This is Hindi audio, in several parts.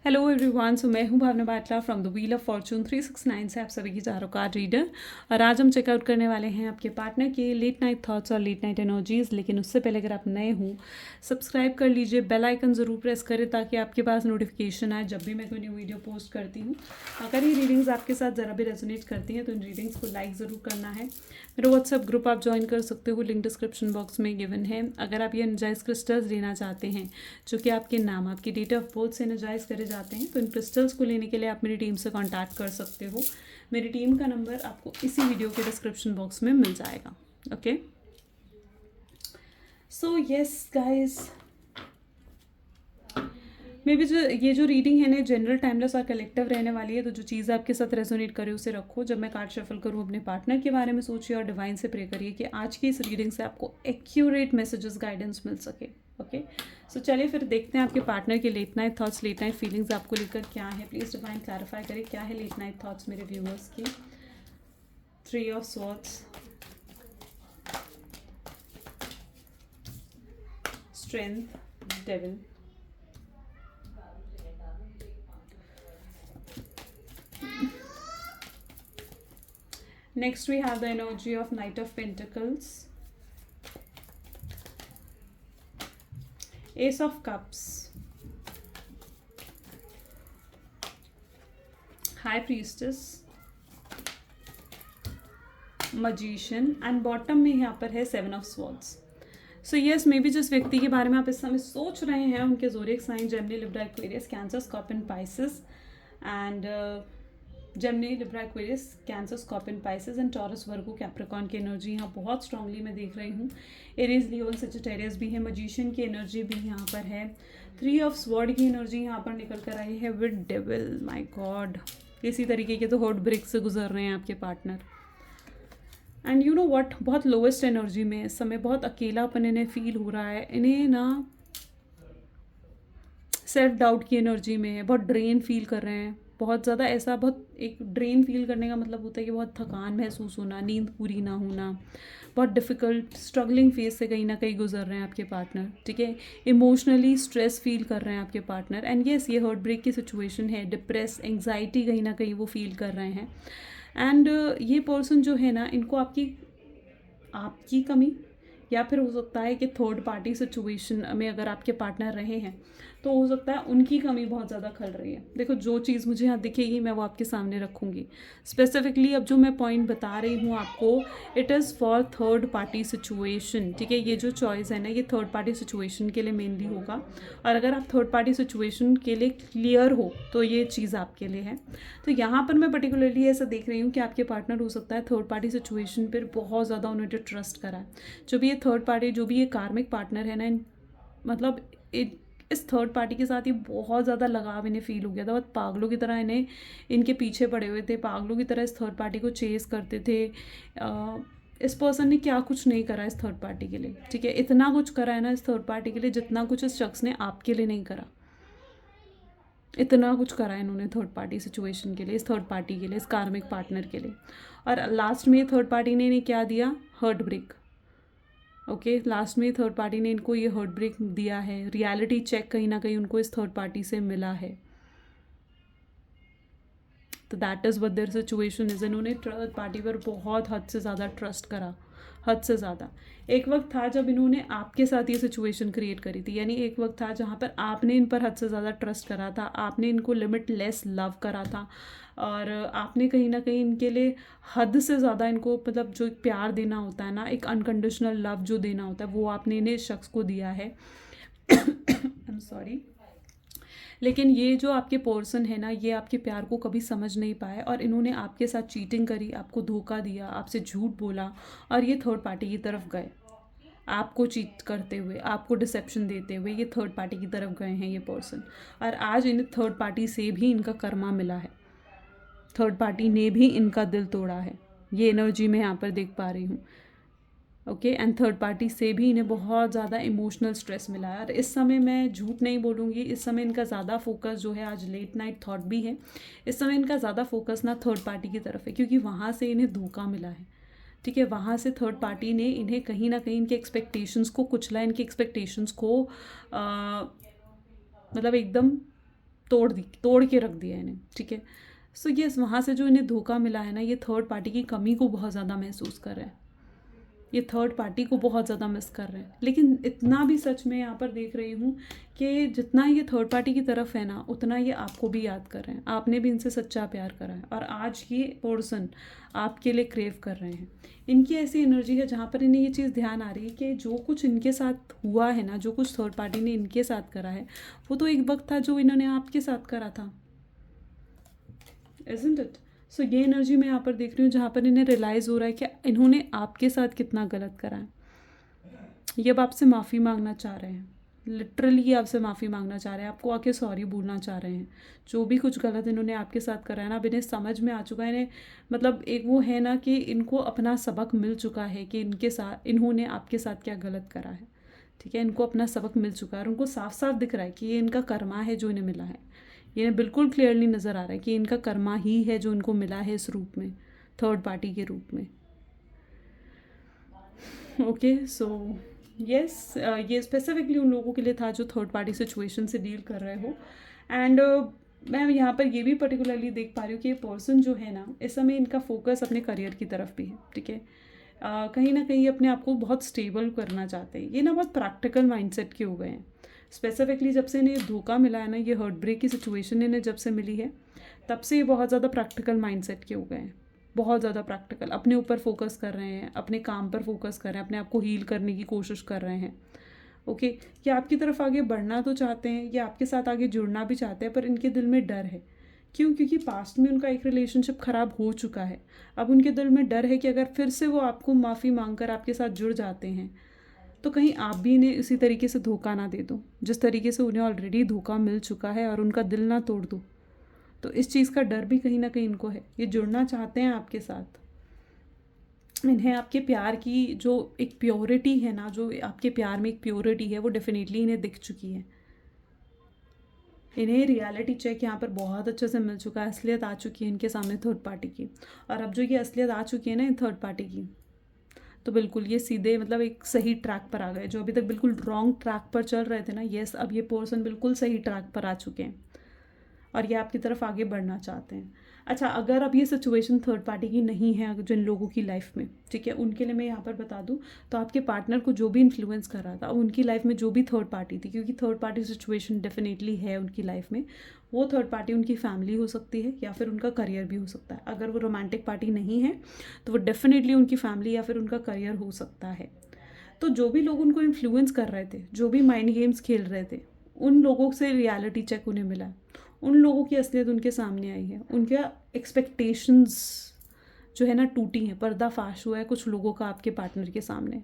Hello everyone. सो मैं हूं Bhavna Batla from the wheel of fortune 369 से आप सभी की चारों कार्ड रीडर। और आज हम चेकआउट करने वाले हैं आपके पार्टनर के लेट नाइट थॉट्स और लेट नाइट एनर्जीज़। लेकिन उससे पहले अगर आप नए हों, सब्सक्राइब कर लीजिए, बेल आइकन ज़रूर प्रेस करें ताकि आपके पास नोटिफिकेशन आए जब भी मैं कोई न्यू वीडियो पोस्ट करती हूँ। अगर ये रीडिंग्स आपके साथ ज़रा भी रेजोनेट करती हैं तो इन रीडिंग्स को लाइक ज़रूर करना है। मेरा व्हाट्सएप ग्रुप आप ज्वाइन कर सकते हो, लिंक डिस्क्रिप्शन बॉक्स में गिवन है। अगर आप ये एनर्जाइज क्रिस्टल्स लेना चाहते हैं जो कि आपके नाम, आपकी डेट ऑफ बर्थ से एनर्जाइज करे जाते हैं, तो इन क्रिस्टल्स को लेने के लिए आप मेरी टीम से कांटेक्ट कर सकते हो। मेरी टीम का नंबर आपको इसी वीडियो के डिस्क्रिप्शन बॉक्स में मिल जाएगा। Okay, so yes guys, may be जो रीडिंग है ना जनरल, टाइमलेस और कलेक्टिव रहने वाली है। तो जो चीज़ आपके साथ रेजोनेट करे उसे रखो। जब मैं कार्ड शफल करूँ अपने पार्टनर के बारे में सोचिए और डिवाइन से प्रे करिए कि आज की इस रीडिंग से आपको एक्यूरेट मैसेजेस, गाइडेंस मिल सके। ओके, सो चलिए फिर देखते हैं आपके पार्टनर के late night thoughts, late night feelings आपको लेकर क्या है। प्लीज़ डिवाइन क्लैरिफाई करें क्या है लेट नाइट थॉट्स मेरे व्यूअर्स की। 3 of swords, strength, devil, next we have the energy of Knight of Pentacles, Ace of Cups, High Priestess, Magician and bottom में यहाँ पर है 7 of swords. So yes, may be जिस व्यक्ति के बारे में आप इस समय सोच रहे हैं उनके zodiac sign Gemini, Libra, Aquarius, Cancer, Scorpion, Pisces and Gemini, Libra, Aquarius, Cancer, Scorpion, Pisces and Taurus, Virgo, Capricorn की एनर्जी यहाँ बहुत स्ट्रांगली मैं देख रही हूँ। एरीज, लियो, सजिटेरियस भी है। मजिशियन की एनर्जी भी यहाँ पर है। 3 ऑफ स्वॉर्ड की एनर्जी यहाँ पर निकल कर आई है विद डेविल। माय गॉड, किसी तरीके के तो हार्ट ब्रेक से गुजर रहे हैं आपके partner. And you know what, बहुत लोवेस्ट एनर्जी में इस समय, बहुत अकेलापन इन्हें फील हो रहा है। इन्हें ना सेल्फ डाउट की एनर्जी में है, बहुत ड्रेन फील कर रहे हैं, बहुत ज़्यादा। ऐसा बहुत एक ड्रेन फील करने का मतलब होता है कि बहुत थकान महसूस होना, नींद पूरी ना होना, बहुत डिफ़िकल्ट स्ट्रगलिंग फेज से कहीं ना कहीं गुजर रहे हैं आपके पार्टनर। ठीक है, इमोशनली स्ट्रेस फील कर रहे हैं आपके पार्टनर। एंड येस, ये हार्ट ब्रेक की सिचुएशन है। डिप्रेस, एंग्जाइटी कहीं ना कहीं वो फील कर रहे हैं। एंड ये पर्सन जो है ना, इनको आपकी कमी, या फिर हो सकता है कि थर्ड पार्टी सिचुएशन में अगर आपके पार्टनर रहे हैं तो हो सकता है उनकी कमी बहुत ज़्यादा खल रही है। देखो, जो चीज़ मुझे यहाँ दिखेगी मैं वो आपके सामने रखूँगी। स्पेसिफिकली अब जो मैं पॉइंट बता रही हूँ आपको, it is for third party situation. ठीक है, ये जो चॉइस है ना, ये थर्ड पार्टी सिचुएशन के लिए मेनली होगा। और अगर आप थर्ड पार्टी सिचुएशन के लिए क्लियर हो तो ये चीज़ आपके लिए है। तो यहाँ पर मैं पर्टिकुलरली ऐसा देख रही हूँ कि आपके पार्टनर हो सकता है थर्ड पार्टी सिचुएशन पर बहुत ज़्यादा उन्होंने ट्रस्ट करा है। जो भी ये थर्ड पार्टी, जो भी ये कार्मिक पार्टनर है ना, मतलब इस थर्ड पार्टी के साथ ये बहुत ज़्यादा लगाव इन्हें फील हो गया था। बहुत पागलों की तरह इन्हें, इनके पीछे पड़े हुए थे, पागलों की तरह इस थर्ड पार्टी को चेस करते थे। इस पर्सन ने क्या कुछ नहीं करा इस थर्ड पार्टी के लिए। ठीक है, इतना कुछ करा है ना इस थर्ड पार्टी के लिए जितना कुछ इस शख्स ने आपके लिए नहीं करा। इतना कुछ करा है इन्होंने थर्ड पार्टी सिचुएशन के लिए, इस थर्ड पार्टी के लिए, इस कार्मिक पार्टनर के लिए। और लास्ट में थर्ड पार्टी ने इन्हें क्या दिया? Heartbreak. ओके, लास्ट में थर्ड पार्टी ने इनको ये हार्ट ब्रेक दिया है। रियलिटी चेक कहीं ना कहीं उनको इस थर्ड पार्टी से मिला है। तो that is what there situation is. इन्होंने थर्ड पार्टी पर बहुत हद से ज़्यादा ट्रस्ट करा, हद से ज़्यादा। एक वक्त था जब इन्होंने आपके साथ ये सिचुएशन क्रिएट करी थी, यानी एक वक्त था जहाँ पर आपने इन पर हद से ज़्यादा ट्रस्ट करा था, आपने इनको लिमिटलेस लव करा था। और आपने कहीं ना कहीं इनके लिए हद से ज़्यादा इनको, मतलब जो प्यार देना होता है ना, एक अनकंडीशनल लव जो देना होता है, वो आपने इन्हें शख्स को दिया है। आई एम सॉरी, लेकिन ये जो आपके पर्सन है ना, ये आपके प्यार को कभी समझ नहीं पाए और इन्होंने आपके साथ चीटिंग करी, आपको धोखा दिया, आपसे झूठ बोला और ये थर्ड पार्टी की तरफ गए। आपको चीट करते हुए, आपको डिसेप्शन देते हुए ये थर्ड पार्टी की तरफ गए हैं ये पर्सन। और आज इन्हें थर्ड पार्टी से भी इनका कर्मा मिला है। थर्ड पार्टी ने भी इनका दिल तोड़ा है। ये एनर्जी मैं यहाँ पर देख पा रही हूँ। ओके, एंड थर्ड पार्टी से भी इन्हें बहुत ज़्यादा इमोशनल स्ट्रेस मिला है। और इस समय मैं झूठ नहीं बोलूँगी, इस समय इनका ज़्यादा फोकस जो है, आज लेट नाइट थॉट भी है, इस समय इनका ज़्यादा फोकस ना थर्ड पार्टी की तरफ है, क्योंकि वहाँ से इन्हें धोखा मिला है। ठीक है, वहाँ से थर्ड पार्टी ने इन्हें कहीं ना कहीं इनके एक्सपेक्टेशंस को कुचला, इनकी एक्सपेक्टेशंस को मतलब एकदम तोड़ के रख दिया इन्हें, ठीक है। सो यस, वहाँ से जो इन्हें धोखा मिला है ना, ये थर्ड पार्टी की कमी को बहुत ज़्यादा महसूस कर रहे हैं, ये थर्ड पार्टी को बहुत ज़्यादा मिस कर रहे हैं। लेकिन इतना भी सच में यहाँ पर देख रही हूँ कि जितना ये थर्ड पार्टी की तरफ है ना, उतना ये आपको भी याद कर रहे हैं, आपने भी इनसे सच्चा प्यार करा है और आज ये पर्सन आपके लिए क्रेव कर रहे हैं। इनकी ऐसी एनर्जी है जहाँ पर इन्हें ये चीज़ ध्यान आ रही है कि जो कुछ इनके साथ हुआ है ना, जो कुछ थर्ड पार्टी ने इनके साथ करा है, वो तो एक वक्त था जो इन्होंने आपके साथ करा था, isn't it? सो ये एनर्जी मैं यहाँ पर देख रही हूँ जहाँ पर इन्हें रियलाइज़ हो रहा है कि इन्होंने आपके साथ कितना गलत करा है। ये अब आपसे माफ़ी मांगना चाह रहे हैं, लिटरली आपसे माफ़ी मांगना चाह रहे हैं, आपको आके सॉरी बोलना चाह रहे हैं। जो भी कुछ गलत इन्होंने आपके साथ करा है ना, अब इन्हें समझ में आ चुका है, इन्हें मतलब एक वो है ना कि इनको अपना सबक मिल चुका है कि इन्होंने आपके साथ क्या गलत करा है, ठीक है। इनको अपना सबक मिल चुका है और उनको साफ साफ दिख रहा है कि ये इनका कर्मा है जो इन्हें मिला है। ये बिल्कुल क्लियरली नज़र आ रहा है कि इनका कर्मा ही है जो इनको मिला है इस रूप में, थर्ड पार्टी के रूप में। ओके, सो यस, ये स्पेसिफिकली उन लोगों के लिए था जो थर्ड पार्टी सिचुएशन से डील कर रहे हो। एंड मैं यहाँ पर ये भी पर्टिकुलरली देख पा रही हूँ कि ये पर्सन जो है ना, इस समय इनका फोकस अपने करियर की तरफ भी है, ठीक है। कहीं ना कहीं अपने आप को बहुत स्टेबल करना चाहते हैं। ये ना बहुत प्रैक्टिकल माइंडसेट के हो गए हैं। स्पेसिफिकली जब से इन्हें धोखा मिला है ना, ये हार्ट ब्रेक की सिचुएशन इन्हें जब से मिली है, तब से ये बहुत ज़्यादा प्रैक्टिकल माइंडसेट के हो गए हैं, बहुत ज़्यादा प्रैक्टिकल। अपने ऊपर फोकस कर रहे हैं, अपने काम पर फोकस कर रहे हैं, अपने आप को हील करने की कोशिश कर रहे हैं। ओके, ये आपकी तरफ आगे बढ़ना तो चाहते हैं, ये आपके साथ आगे जुड़ना भी चाहते हैं, पर इनके दिल में डर है। क्यों? क्योंकि पास्ट में उनका एक रिलेशनशिप ख़राब हो चुका है। अब उनके दिल में डर है कि अगर फिर से वो आपको माफ़ी मांगकर आपके साथ जुड़ जाते हैं, तो कहीं आप भी इन्हें इसी तरीके से धोखा ना दे दो जिस तरीके से उन्हें ऑलरेडी धोखा मिल चुका है, और उनका दिल ना तोड़ दो। तो इस चीज़ का डर भी कहीं ना कहीं इनको है। ये जुड़ना चाहते हैं आपके साथ, इन्हें आपके प्यार की जो एक प्योरिटी है ना, जो आपके प्यार में एक प्योरिटी है, वो डेफिनेटली इन्हें दिख चुकी है। इन्हें रियलिटी चेक यहाँ पर बहुत अच्छे से मिल चुका है, असलियत आ चुकी है इनके सामने थर्ड पार्टी की। और अब जो ये असलियत आ चुकी है ना थर्ड पार्टी की, तो बिल्कुल ये सीधे मतलब एक सही ट्रैक पर आ गए। जो अभी तक बिल्कुल रॉन्ग ट्रैक पर चल रहे थे ना, यस, अब ये पर्सन बिल्कुल सही ट्रैक पर आ चुके हैं और ये आपकी तरफ आगे बढ़ना चाहते हैं। अच्छा, अगर अब ये सिचुएशन थर्ड पार्टी की नहीं है, अगर जिन लोगों की लाइफ में, ठीक है, उनके लिए मैं यहाँ पर बता दूँ, तो आपके पार्टनर को जो भी इन्फ्लुएंस कर रहा था, उनकी लाइफ में जो भी थर्ड पार्टी थी, क्योंकि थर्ड पार्टी सिचुएशन डेफिनेटली है उनकी लाइफ में, वो थर्ड पार्टी उनकी फैमिली हो सकती है या फिर उनका करियर भी हो सकता है। अगर वो रोमांटिक पार्टी नहीं है तो वो डेफिनेटली उनकी फैमिली या फिर उनका करियर हो सकता है। तो जो भी लोग उनको इन्फ्लुएंस कर रहे थे, जो भी माइंड गेम्स खेल रहे थे, उन लोगों से रियलिटी चेक उन्हें मिला, उन लोगों की असलियत उनके सामने आई है। उनके एक्सपेक्टेशंस जो है ना टूटी हैं, पर्दाफाश हुआ है कुछ लोगों का आपके पार्टनर के सामने,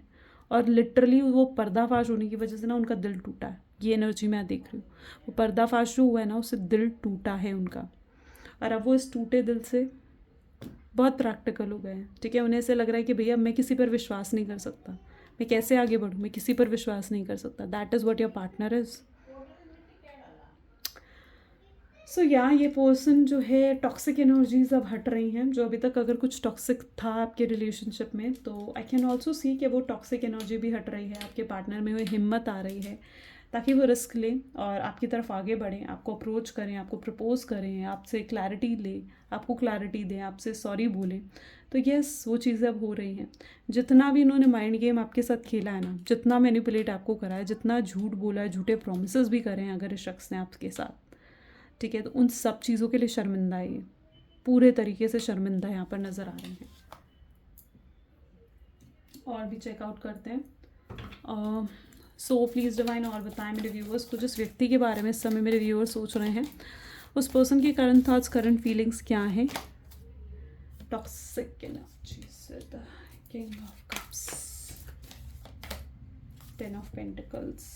और लिटरली वो पर्दाफाश होने की वजह से ना उनका दिल टूटा है। ये एनर्जी मैं देख रही हूँ, वो पर्दाफाश जो हुआ है ना, उससे दिल टूटा है उनका, और अब वो इस टूटे दिल से बहुत प्रैक्टिकल हो गए हैं, ठीक है। उन्हें ऐसे लग रहा है कि भैया मैं किसी पर विश्वास नहीं कर सकता, मैं कैसे आगे बढ़ूँ, मैं किसी पर विश्वास नहीं कर सकता। That is what your partner is. So यहाँ ये पर्सन जो है, टॉक्सिक एनर्जीज अब हट रही हैं। जो अभी तक अगर कुछ टॉक्सिक था आपके रिलेशनशिप में, तो आई कैन ऑल्सो सी कि वो टॉक्सिक एनर्जी भी हट रही है। आपके पार्टनर में वो हिम्मत आ रही है ताकि वो रिस्क लें और आपकी तरफ आगे बढ़ें, आपको अप्रोच करें, आपको प्रपोज करें, आपसे क्लैरिटी लें, आपको क्लैरिटी दें, आपसे सॉरी बोलें। तो यस, वो चीज़ें अब हो रही हैं। जितना भी इन्होंने माइंड गेम आपके साथ खेला है ना, जितना मैनिपुलेट आपको करा है, जितना झूठ बोला है, झूठे प्रोमिस भी करें अगर इस शख्स ने आपके साथ, ठीक है, तो उन सब चीज़ों के लिए शर्मिंदा है ये, पूरे तरीके से शर्मिंदा यहाँ पर नज़र आ रहे हैं। और भी चेकआउट करते हैं। सो प्लीज़ डिवाइन और बताएं मेरे व्यूअर्स को, जिस व्यक्ति के बारे में इस समय मेरे व्यूअर्स सोच रहे हैं, उस पर्सन के करंट थॉट्स, करंट फीलिंग्स क्या हैं। Toxic energies, the king of cups, 10 of pentacles,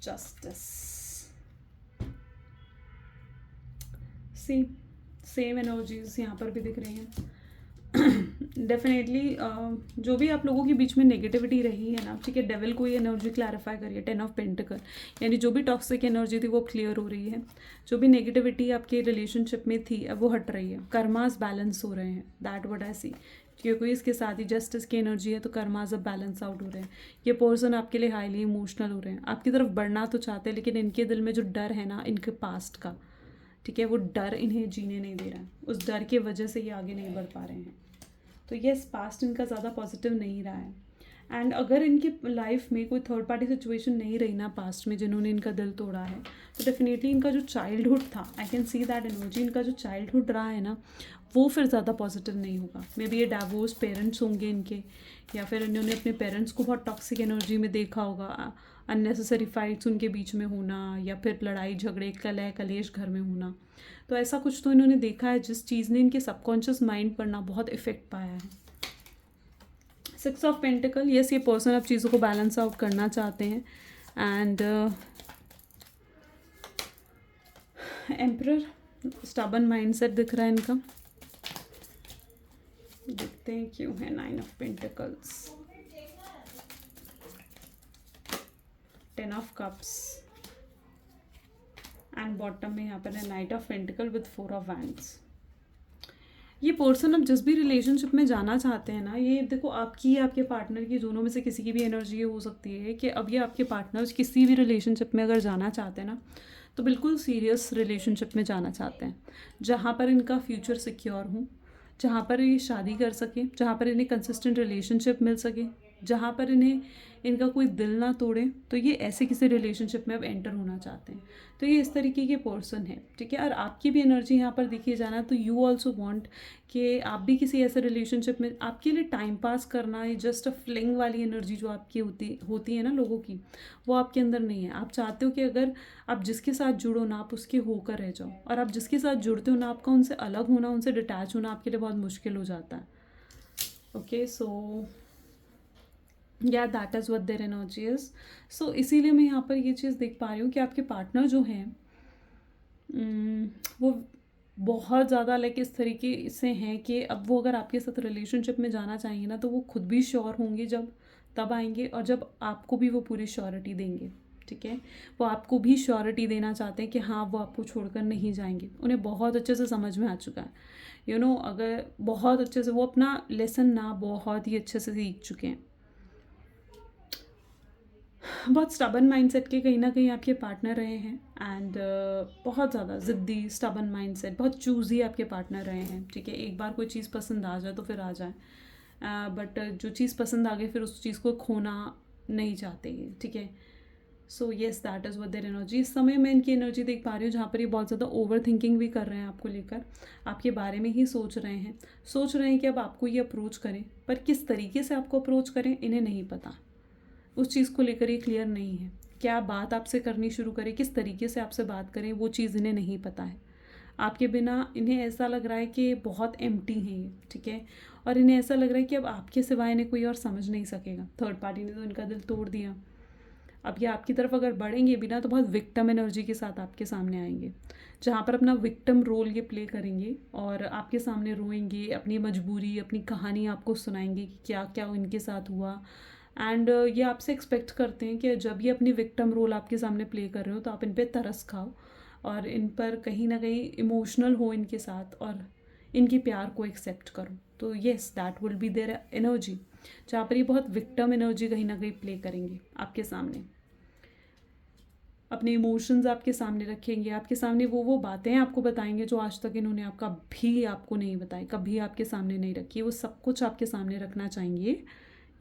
justice. Same energies यहाँ पर भी दिख रही हैं। डेफिनेटली जो भी आप लोगों के बीच में नेगेटिविटी रही है ना, ठीक है, डेविल को ये एनर्जी क्लैरिफाई करिए। 10 ऑफ पेंटिकल, यानी जो भी टॉक्सिक एनर्जी थी वो क्लियर हो रही है। जो भी नेगेटिविटी आपके रिलेशनशिप में थी अब वो हट रही है। कर्मास बैलेंस हो रहे हैं, दैट व्हाट आई सी। क्योंकि इसके साथ ही जस्टिस की एनर्जी है, तो कर्माज अब बैलेंस आउट हो रहे हैं। ये पर्सन आपके लिए हाईली इमोशनल हो रहे हैं, आपकी तरफ बढ़ना तो चाहते हैं, लेकिन इनके दिल में जो डर है ना इनके पास्ट का, ठीक है, वो डर इन्हें जीने नहीं दे रहा है। उस डर की वजह से ये आगे नहीं बढ़ पा रहे हैं। तो येस, पास्ट इनका ज़्यादा पॉजिटिव नहीं रहा है। एंड अगर इनकी लाइफ में कोई थर्ड पार्टी सिचुएशन नहीं रही ना पास्ट में जिन्होंने इनका दिल तोड़ा है, तो डेफिनेटली इनका जो चाइल्डहुड था, I can see that energy, इनका जो चाइल्डहुड रहा है ना वो फिर ज़्यादा पॉजिटिव नहीं होगा। मे बी ये डाइवोर्स पेरेंट्स होंगे इनके, या फिर इन्होंने अपने पेरेंट्स को बहुत टॉक्सिक एनर्जी में देखा होगा, अननेसेसरी फाइट्स उनके बीच में होना, या फिर लड़ाई झगड़े कलह कलेश घर में होना। तो ऐसा कुछ तो इन्होंने देखा है जिस चीज़ ने इनके सबकॉन्शियस माइंड पर ना बहुत इफेक्ट पाया है। 6 ऑफ पेंटिकल, यस, ये पर्सन अब चीज़ों को बैलेंस आउट करना चाहते हैं। एंड एम्परर, स्टबन माइंडसेट दिख रहा है इनका। देखते हैं क्यों है 9 of pentacles, 10 of cups, and bottom में यहाँ पर है night of pentacle with 4 of wands. ये पर्सन अब जिस भी रिलेशनशिप में जाना चाहते हैं ना, ये देखो आपकी या आपके पार्टनर की, दोनों में से किसी की भी एनर्जी ये हो सकती है कि अब ये आपके पार्टनर्स किसी भी रिलेशनशिप में अगर जाना चाहते हैं ना, तो बिल्कुल सीरियस रिलेशनशिप में जाना चाहते हैं, जहाँ पर इनका फ्यूचर सिक्योर हो, जहाँ पर ये शादी कर सके, जहाँ पर इन्हें कंसिस्टेंट रिलेशनशिप मिल सके, जहाँ पर इन्हें इनका कोई दिल ना तोड़े। तो ये ऐसे किसी रिलेशनशिप में अब एंटर होना चाहते हैं। तो ये इस तरीके के पर्सन है, ठीक है। और आपकी भी एनर्जी यहाँ पर देखिए जाना, तो यू ऑल्सो वांट कि आप भी किसी ऐसे रिलेशनशिप में, आपके लिए टाइम पास करना है, जस्ट अ फ्लिंग वाली एनर्जी जो आपकी होती है ना लोगों की, वो आपके अंदर नहीं है। आप चाहते हो कि अगर आप जिसके साथ जुड़ो ना, आप उसके होकर रह जाओ, और आप जिसके साथ जुड़ते हो ना, आपका उनसे अलग होना, उनसे डिटैच होना आपके लिए बहुत मुश्किल हो जाता है। Okay, so yeah that is what their energy is. So इसीलिए मैं यहाँ पर ये चीज़ देख पा रही हूँ कि आपके पार्टनर जो हैं वो बहुत ज़्यादा लाइक इस तरीके से हैं कि अब वो अगर आपके साथ रिलेशनशिप में जाना चाहेंगे ना, तो वो खुद भी श्योर होंगे जब तब आएंगे, और जब आपको भी वो पूरी श्योरिटी देंगे, ठीक है। वो आपको भी श्योरिटी देना चाहते हैं कि हाँ वो आपको छोड़कर नहीं जाएंगे। उन्हें बहुत अच्छे से समझ में आ चुका है, यू नो, अगर बहुत अच्छे से वो अपना लेसन ना बहुत ही अच्छे से सीख चुके हैं। बहुत स्टबन माइंडसेट के कहीं ना कहीं आपके पार्टनर रहे हैं, एंड बहुत ज़्यादा ज़िद्दी स्टबन माइंडसेट, बहुत चूज़ी आपके पार्टनर रहे हैं, ठीक है। एक बार कोई चीज़ पसंद आ जाए तो फिर आ जाए, बट जो चीज़ पसंद आ गई फिर उस चीज़ को खोना नहीं चाहते ये, ठीक है। So yes, that is what their energy. इस समय मैं इनकी एनर्जी देख पा रही हूँ जहाँ पर ये बहुत ज़्यादा ओवर थिंकिंग भी कर रहे हैं आपको लेकर, आपके बारे में ही सोच रहे हैं कि अब आपको ये अप्रोच करें, पर किस तरीके से आपको अप्रोच करें इन्हें नहीं पता। उस चीज़ को लेकर ये क्लियर नहीं है। क्या बात आपसे करनी शुरू करें, किस तरीके से आपसे बात करें, वो चीज़ इन्हें नहीं पता है। आपके बिना इन्हें ऐसा लग रहा है कि बहुत एम्प्टी हैं ये, ठीक है। और इन्हें ऐसा लग रहा है कि अब आपके सिवाय इन्हें कोई और समझ नहीं सकेगा। थर्ड पार्टी ने तो इनका दिल तोड़ दिया। अब ये आपकी तरफ अगर बढ़ेंगे भी ना, तो बहुत विक्टिम एनर्जी के साथ आपके सामने आएंगे, जहाँ पर अपना विक्टिम रोल ये प्ले करेंगे और आपके सामने रोएंगे, अपनी मजबूरी, अपनी कहानी आपको सुनाएंगे कि क्या क्या इनके साथ हुआ। एंड ये आपसे एक्सपेक्ट करते हैं कि जब ये अपनी विक्टिम रोल आपके सामने प्ले कर रहे हो, तो आप इन पर तरस खाओ और इन पर कहीं ना कहीं इमोशनल हो इनके साथ, और इनकी प्यार को एक्सेप्ट करो। तो yes, that will be their energy, जहाँ पर ये बहुत विक्टिम एनर्जी कहीं ना कहीं प्ले करेंगे आपके सामने, अपने इमोशंस आपके सामने रखेंगे, आपके सामने वो बातें आपको बताएंगे जो आज तक इन्होंने आपका भी आपको नहीं बताई, कभी आपके सामने नहीं रखी, वो सब कुछ आपके सामने रखना चाहेंगे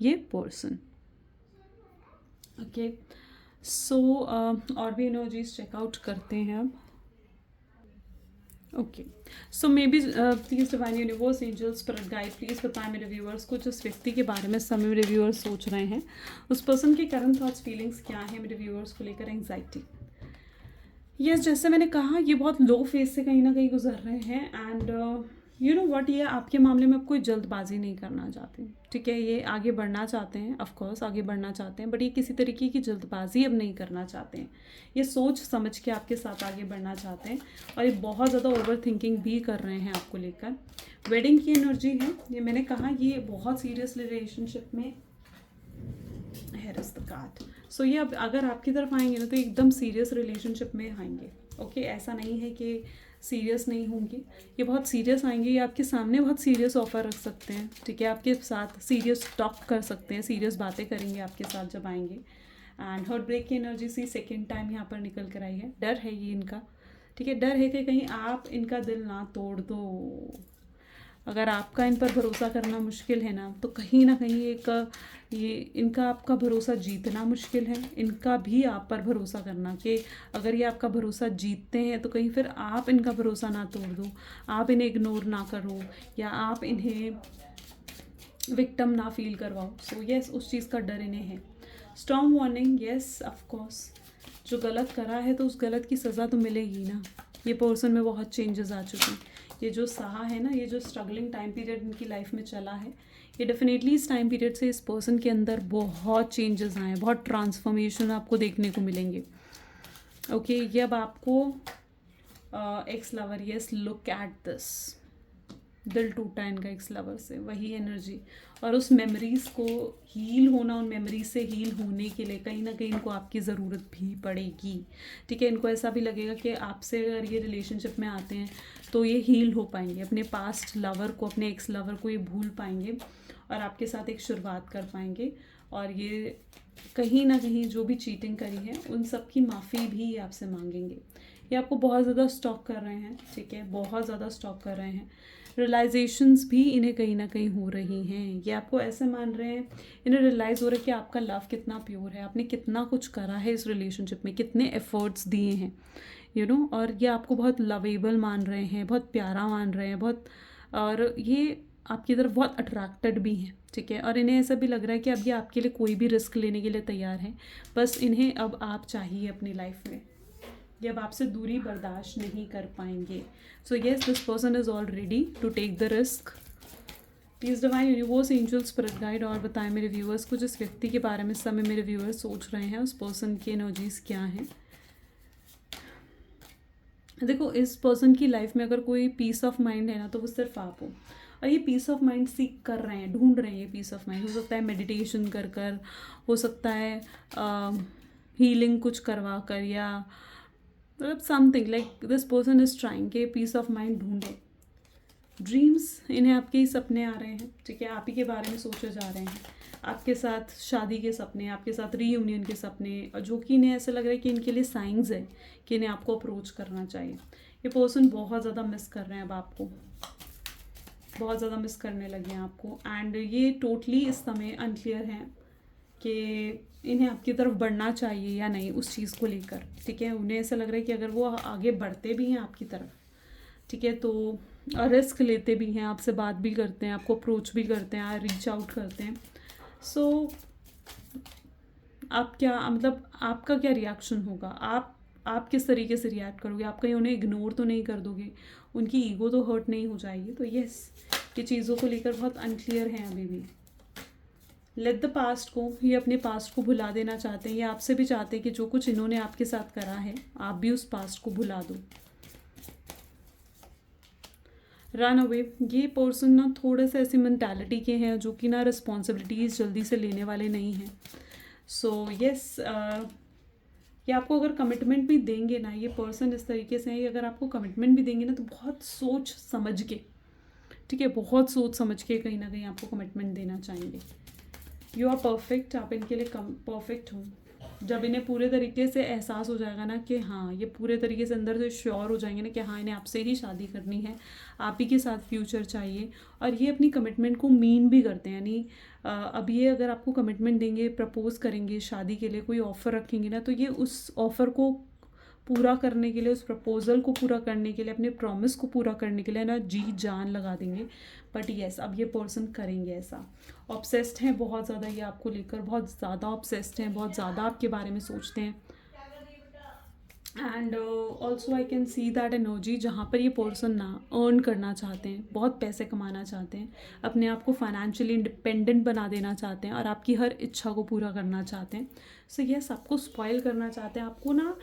ये पर्सन। ओके, सो और भी एनर्जीज चेकआउट करते हैं अब। Okay, so maybe please divine universe, angels, spirit guide, please बताएं मेरे व्यूअर्स को जिस व्यक्ति के बारे में समय मेरे व्यूअर्स सोच रहे हैं, उस पर्सन के करंट थॉट्स फीलिंग्स क्या है मेरे व्यूअर्स को लेकर। एंग्जाइटी, यस, जैसे मैंने कहा ये बहुत लो फेज से कहीं ना कहीं गुजर रहे हैं, एंड यू नो व्हाट, ये आपके मामले में अब कोई जल्दबाजी नहीं करना चाहते, ठीक है। ये आगे बढ़ना चाहते हैं, ऑफ कोर्स आगे बढ़ना चाहते हैं, बट ये किसी तरीके की जल्दबाजी अब नहीं करना चाहते हैं। ये सोच समझ के आपके साथ आगे बढ़ना चाहते हैं, और ये बहुत ज़्यादा ओवर थिंकिंग भी कर रहे हैं आपको लेकर। वेडिंग की एनर्जी है, ये मैंने कहा ये बहुत सीरियस रिलेशनशिप में, हियर इज द कार्ड। सो ये अब अगर आपकी तरफ आएंगे ना, तो एकदम सीरियस रिलेशनशिप में आएंगे। ओके, ऐसा नहीं है कि सीरियस नहीं होंगे, ये बहुत सीरियस आएंगे, ये आपके सामने बहुत सीरियस ऑफर रख सकते हैं, ठीक है, आपके साथ सीरियस टॉक कर सकते हैं, सीरियस बातें करेंगे आपके साथ जब आएंगे। एंड हार्ट ब्रेक की एनर्जी सी सेकेंड टाइम यहाँ पर निकल कर आई है। डर है ये इनका, ठीक है, डर है कि कहीं आप इनका दिल ना तोड़ दो। अगर आपका इन पर भरोसा करना मुश्किल है ना, तो कहीं ना कहीं एक ये इनका आपका भरोसा जीतना मुश्किल है, इनका भी आप पर भरोसा करना, कि अगर ये आपका भरोसा जीतते हैं तो कहीं फिर आप इनका भरोसा ना तोड़ दो, आप इन्हें इग्नोर ना करो, या आप इन्हें विक्टिम ना फील करवाओ। सो यस, उस चीज़ का डर इन्हें है। Storm warning, yes of course, जो गलत करा है तो उस गलत की सज़ा तो मिलेगी ना। ये पर्सन में बहुत चेंजेस आ चुके हैं। ये जो सहा है ना, ये जो स्ट्रगलिंग टाइम पीरियड इनकी लाइफ में चला है, ये डेफिनेटली इस टाइम पीरियड से इस पर्सन के अंदर बहुत चेंजेस आए हैं, बहुत ट्रांसफॉर्मेशन आपको देखने को मिलेंगे। ओके, ये अब आपको x lover, yes look at this, दिल टूटा इनका एक्स लवर से, वही एनर्जी, और उस मेमोरीज़ को हील होना, उन मेमोरीज से हील होने के लिए कहीं ना कहीं इनको आपकी ज़रूरत भी पड़ेगी, ठीक है। इनको ऐसा भी लगेगा कि आपसे अगर ये रिलेशनशिप में आते हैं तो ये हील हो पाएंगे, अपने पास्ट लवर को, अपने एक्स लवर को ये भूल पाएंगे और आपके साथ एक शुरुआत कर पाएंगे, और ये कहीं ना कहीं जो भी चीटिंग करी है उन सब की माफ़ी भी ये आपसे मांगेंगे। ये आपको बहुत ज़्यादा स्टॉक कर रहे हैं, ठीक है, बहुत ज़्यादा स्टॉक कर रहे हैं। रियलाइजेशंस भी इन्हें कहीं ना कहीं हो रही हैं। ये आपको ऐसे मान रहे हैं, इन्हें रियलाइज़ हो रहा है कि आपका लव कितना प्योर है, आपने कितना कुछ करा है इस रिलेशनशिप में, कितने एफर्ट्स दिए हैं, यू नो, और ये आपको बहुत लवेबल मान रहे हैं, बहुत प्यारा मान रहे हैं, बहुत, और ये आपकी तरफ बहुत अट्रैक्टेड भी हैं, ठीक है। और इन्हें ऐसा भी लग रहा है कि अब ये आपके लिए कोई भी रिस्क लेने के लिए तैयार हैं, बस इन्हें अब आप चाहिए अपनी लाइफ में, ये अब आपसे दूरी बर्दाश्त नहीं कर पाएंगे। So yes, this person is all ready to take the risk. Please divine universe, angel, spirit guide और बताएं मेरे व्यूअर्स को, जिस व्यक्ति के बारे में इस समय मेरे व्यूअर्स सोच रहे हैं, उस पर्सन की एनर्जीज क्या हैं। देखो, इस पर्सन की लाइफ में अगर कोई पीस ऑफ माइंड है ना, तो वो सिर्फ आप हो, और ये पीस ऑफ माइंड सीख कर रहे हैं, ढूंढ रहे हैं ये पीस ऑफ माइंड। हो सकता है मेडिटेशन कर कर, हो सकता है हीलिंग कुछ करवा कर, या मतलब something like this person is trying के पीस ऑफ माइंड ढूंढे। ड्रीम्स, इन्हें आपके ही सपने आ रहे हैं, ठीक है, आप ही के बारे में सोचे जा रहे हैं, आपके साथ शादी के सपने, आपके साथ रीयूनियन के सपने, और जो कि इन्हें ऐसा लग रहा है कि इनके लिए साइंस है कि इन्हें आपको अप्रोच करना चाहिए। ये पर्सन बहुत ज़्यादा मिस कर रहे हैं अब आपको, बहुत ज़्यादा मिस करने लगे हैं आपको, एंड ये टोटली इस समय अनक्लियर हैं कि इन्हें आपकी तरफ बढ़ना चाहिए या नहीं उस चीज़ को लेकर, ठीक है। उन्हें ऐसा लग रहा है कि अगर वो आगे बढ़ते भी हैं आपकी तरफ, ठीक है, तो रिस्क लेते भी हैं, आपसे बात भी करते हैं, आपको अप्रोच भी करते हैं, रीच आउट करते हैं, सो आप क्या, मतलब आपका क्या रिएक्शन होगा, आप किस तरीके से रिएक्ट करोगे, आप कहीं उन्हें इग्नोर तो नहीं कर दोगे, उनकी ईगो तो हर्ट नहीं हो जाएगी। तो यस, ये चीज़ों को लेकर बहुत अनक्लियर हैं अभी भी। लेट द पास्ट को, ये अपने पास्ट को भुला देना चाहते हैं, ये आपसे भी चाहते हैं कि जो कुछ इन्होंने आपके साथ करा है आप भी उस पास्ट को भुला दो। रन अवे, ये पर्सन ना थोड़े से ऐसी मेंटालिटी के हैं जो कि ना रिस्पॉन्सिबिलिटीज़ जल्दी से लेने वाले नहीं हैं। सो यस, ये आपको अगर कमिटमेंट भी देंगे ना, ये पर्सन इस तरीके से है, ये अगर आपको कमिटमेंट भी देंगे ना तो बहुत सोच समझ के, ठीक है, बहुत सोच समझ के कहीं ना कहीं आपको कमिटमेंट देना चाहेंगे। यू आर परफेक्ट, आप इनके लिए परफेक्ट हो। जब इन्हें पूरे तरीके से एहसास हो जाएगा ना कि हाँ, ये पूरे तरीके से अंदर से श्योर हो जाएंगे ना कि हाँ, इन्हें आपसे ही शादी करनी है, आप ही के साथ फ्यूचर चाहिए, और ये अपनी कमिटमेंट को मीन भी करते हैं, यानी अब ये अगर आपको कमिटमेंट देंगे, प्रपोज करेंगे, शादी के लिए कोई ऑफ़र रखेंगे ना, तो ये उस ऑफ़र को पूरा करने के लिए, उस प्रपोज़ल को पूरा करने के लिए, अपने प्रॉमिस को पूरा करने के लिए ना जी जान लगा देंगे। बट येस, अब ये पर्सन करेंगे ऐसा। ऑब्सेस्ड हैं बहुत ज़्यादा ये आपको लेकर, बहुत ज़्यादा ऑब्सेस्ड हैं, बहुत ज़्यादा आपके बारे में सोचते हैं। And also I can see that energy, जहाँ पर ये पर्सन ना अर्न करना चाहते हैं, बहुत पैसे कमाना चाहते हैं, अपने आप को फाइनेंशियली इंडिपेंडेंट बना देना चाहते हैं, और आपकी हर इच्छा को पूरा करना चाहते हैं। सो यस, आपको स्पॉइल करना चाहते हैं, आपको ना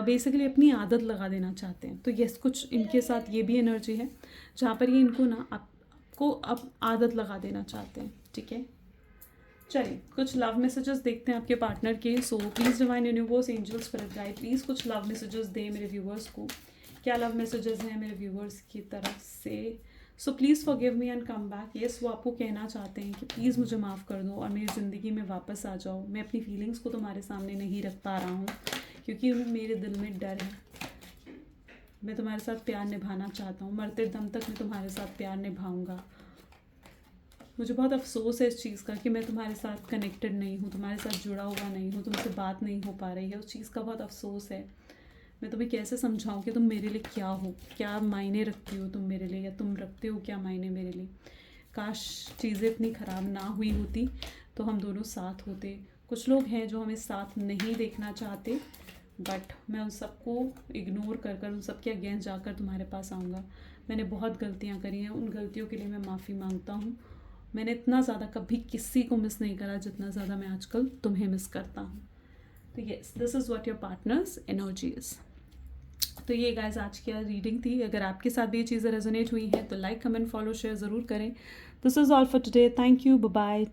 बेसिकली अपनी आदत लगा देना चाहते हैं। तो यस, कुछ इनके साथ ये भी एनर्जी है जहाँ पर ये इनको ना आपको अब आदत लगा देना चाहते हैं, ठीक है। चलिए, कुछ लव मैसेजेस देखते हैं आपके पार्टनर के। So please divine universe, angels, spirit guide, please कुछ लव मैसेजेस दें मेरे व्यूअर्स को क्या लव मैसेजेस हैं मेरे व्यूअर्स की तरफ से? So please forgive me and come back. Yes, वो आपको कहना चाहते हैं कि प्लीज़ मुझे माफ़ कर दो और मेरी ज़िंदगी में वापस आ जाओ। मैं अपनी फीलिंग्स को तुम्हारे सामने नहीं रख पा रहा हूँ क्योंकि मेरे दिल में डर है। मैं तुम्हारे साथ प्यार निभाना चाहता हूँ, मरते दम तक मैं तुम्हारे साथ प्यार निभाऊंगा। मुझे बहुत अफसोस है इस चीज़ का कि मैं तुम्हारे साथ कनेक्टेड नहीं हूँ, तुम्हारे साथ जुड़ा हुआ नहीं हूँ, तुमसे बात नहीं हो पा रही है। उस चीज़ का बहुत अफसोस है। मैं तुम्हें कैसे समझाऊँ कि तुम मेरे लिए क्या हो, क्या मायने रखती हो तुम मेरे लिए, या तुम रखते हो क्या मायने मेरे लिए। काश चीज़ें इतनी ख़राब ना हुई होती तो हम दोनों साथ होते। कुछ लोग हैं जो हमें साथ नहीं देखना चाहते, बट मैं उन सबको इग्नोर कर कर उन सब के अगेंस्ट जाकर तुम्हारे पास आऊँगा। मैंने बहुत गलतियाँ करी हैं, उन गलतियों के लिए मैं माफ़ी मांगता हूँ। मैंने इतना ज़्यादा कभी किसी को मिस नहीं करा जितना ज़्यादा मैं आजकल तुम्हें मिस करता हूँ। तो yes, this is what your partners energy is. तो ये गाइस आज की रीडिंग थी। अगर आपके साथ भी ये चीज़ें रेजोनेट हुई हैं तो लाइक, कमेंट, फॉलो, शेयर ज़रूर करें। This is all for today. Thank you, bye bye.